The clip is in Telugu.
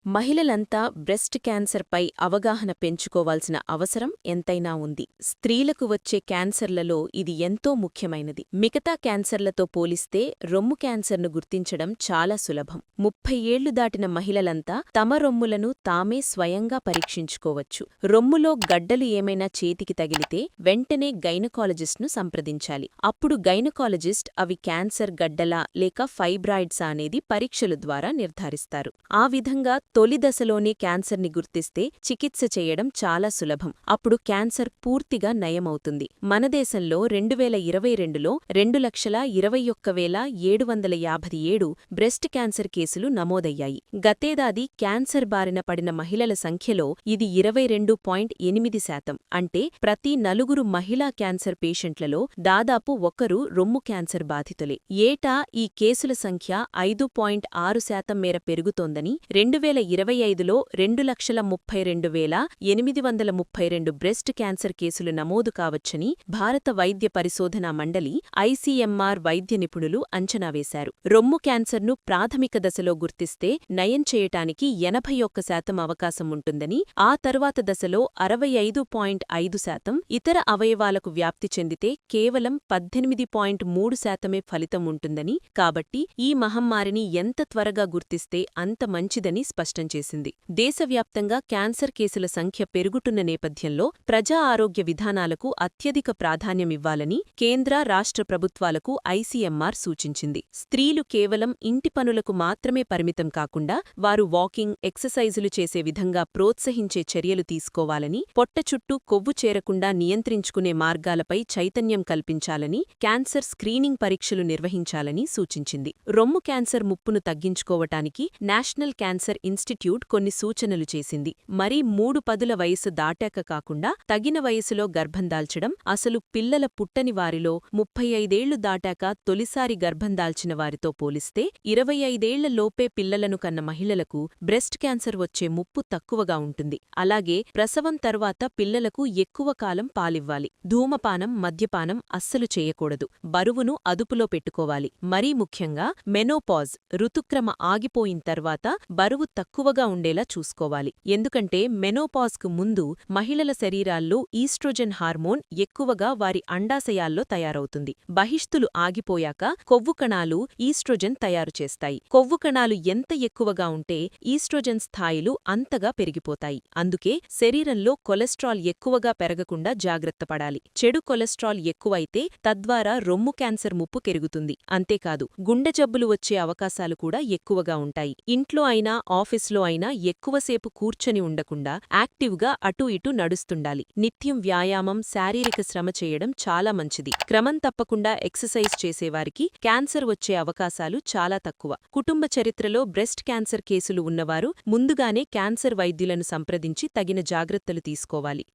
మహిళలంతా బ్రెస్ట్ క్యాన్సర్పై అవగాహన పెంచుకోవాల్సిన అవసరం ఎంతైనా ఉంది. స్త్రీలకు వచ్చే క్యాన్సర్లలో ఇది ఎంతో ముఖ్యమైనది. మిగతా క్యాన్సర్లతో పోలిస్తే రొమ్ము క్యాన్సర్ను గుర్తించడం చాలా సులభం. 30 ఏళ్లు దాటిన మహిళలంతా తమ రొమ్ములను తామే స్వయంగా పరీక్షించుకోవచ్చు. రొమ్ములో గడ్డలు ఏమైనా చేతికి తగిలితే వెంటనే గైనకాలజిస్ట్ను సంప్రదించాలి. అప్పుడు గైనకాలజిస్ట్ అవి క్యాన్సర్ గడ్డలా లేక ఫైబ్రాయిడ్సా అనేది పరీక్షల ద్వారా నిర్ధారిస్తారు. ఆ విధంగా తొలి దశలోనే క్యాన్సర్ని గుర్తిస్తే చికిత్స చేయడం చాలా సులభం. అప్పుడు క్యాన్సర్ పూర్తిగా నయమవుతుంది. మన దేశంలో 2022లో 2,21,757 బ్రెస్ట్ క్యాన్సర్ కేసులు నమోదయ్యాయి. గతేడాది క్యాన్సర్ బారిన పడిన మహిళల సంఖ్యలో ఇది 22.8%. అంటే ప్రతి 4 మహిళా క్యాన్సర్ పేషెంట్లలో దాదాపు ఒకరు రొమ్ము క్యాన్సర్ బాధితులే. ఏటా ఈ కేసుల సంఖ్య 5.6% మేర పెరుగుతోందని 2025లో 2,32,832 బ్రెస్ట్ క్యాన్సర్ కేసులు నమోదు కావచ్చని భారత వైద్య పరిశోధనా మండలి ఐసీఎంఆర్ వైద్య నిపుణులు అంచనా వేశారు. రొమ్ము క్యాన్సర్ను ప్రాథమిక దశలో గుర్తిస్తే నయం చేయటానికి 81% అవకాశం ఉంటుందని, ఆ తర్వాత దశలో 65.5%, ఇతర అవయవాలకు వ్యాప్తి చెందితే కేవలం 18.3% ఫలితం ఉంటుందని, కాబట్టి ఈ మహమ్మారిని ఎంత త్వరగా గుర్తిస్తే అంత మంచిదని స్పష్టం చేసింది. దేశవ్యాప్తంగా క్యాన్సర్ కేసుల సంఖ్య పెరుగుతున్న నేపథ్యంలో ప్రజా ఆరోగ్య విధానాలకు అత్యధిక ప్రాధాన్యమివ్వాలని కేంద్ర, రాష్ట్ర ప్రభుత్వాలకు ఐసీఎంఆర్ సూచించింది. స్త్రీలు కేవలం ఇంటి పనులకు మాత్రమే పరిమితం కాకుండా వారు వాకింగ్, ఎక్సర్సైజులు చేసే విధంగా ప్రోత్సహించే చర్యలు తీసుకోవాలని, పొట్ట చుట్టూ కొవ్వు చేరకుండా నియంత్రించుకునే మార్గాలపై చైతన్యం కల్పించాలని, క్యాన్సర్ స్క్రీనింగ్ పరీక్షలు నిర్వహించాలని సూచించింది. రొమ్ము క్యాన్సర్ ముప్పును తగ్గించుకోవటానికి నేషనల్ క్యాన్సర్ ఇన్స్టిట్యూట్ కొన్ని సూచనలు చేసింది. మరీ 3 పదుల వయసు దాటాక కాకుండా తగిన వయసులో గర్భం దాల్చడం, అసలు పిల్లల పుట్టని వారిలో 35 ఏళ్లు దాటాక తొలిసారి గర్భం దాల్చిన వారితో పోలిస్తే 25 ఏళ్ల లోపే పిల్లలను కన్న మహిళలకు బ్రెస్ట్ క్యాన్సర్ వచ్చే ముప్పు తక్కువగా ఉంటుంది. అలాగే ప్రసవం తర్వాత పిల్లలకు ఎక్కువ కాలం పాలివ్వాలి. ధూమపానం, మద్యపానం అస్సలు చేయకూడదు. బరువును అదుపులో పెట్టుకోవాలి. మరీ ముఖ్యంగా మెనోపాజ్, ఋతుక్రమ ఆగిపోయిన తర్వాత బరువు తక్కువగా ఉండేలా చూసుకోవాలి. ఎందుకంటే మెనోపాజ్కు ముందు మహిళల శరీరాల్లో ఈస్ట్రోజెన్ హార్మోన్ ఎక్కువగా వారి అండాశయాల్లో తయారవుతుంది. బహిష్తులు ఆగిపోయాక కొవ్వు కణాలు ఈస్ట్రోజెన్ తయారు చేస్తాయి. కొవ్వు కణాలు ఎంత ఎక్కువగా ఉంటే ఈస్ట్రోజెన్ స్థాయిలు అంతగా పెరిగిపోతాయి. అందుకే శరీరంలో కొలెస్ట్రాల్ ఎక్కువగా పెరగకుండా జాగ్రత్త పడాలి. చెడు కొలెస్ట్రాల్ ఎక్కువైతే తద్వారా రొమ్ము క్యాన్సర్ ముప్పు పెరుగుతుంది. అంతేకాదు గుండె జబ్బులు వచ్చే అవకాశాలు కూడా ఎక్కువగా ఉంటాయి. ఇంట్లో అయినా ఆఫీస్లో అయినా ఎక్కువసేపు కూర్చొని ఉండకుండా యాక్టివ్గా అటూ ఇటూ నడుస్తుండాలి. నిత్యం వ్యాయామం, శారీరక శ్రమ చేయడం చాలా మంచిది. క్రమం తప్పకుండా ఎక్సర్సైజ్ చేసేవారికి క్యాన్సర్ వచ్చే అవకాశాలు చాలా తక్కువ. కుటుంబ చరిత్రలో బ్రెస్ట్ క్యాన్సర్ కేసులు ఉన్నవారు ముందుగానే క్యాన్సర్ వైద్యులను సంప్రదించి తగిన జాగ్రత్తలు తీసుకోవాలి.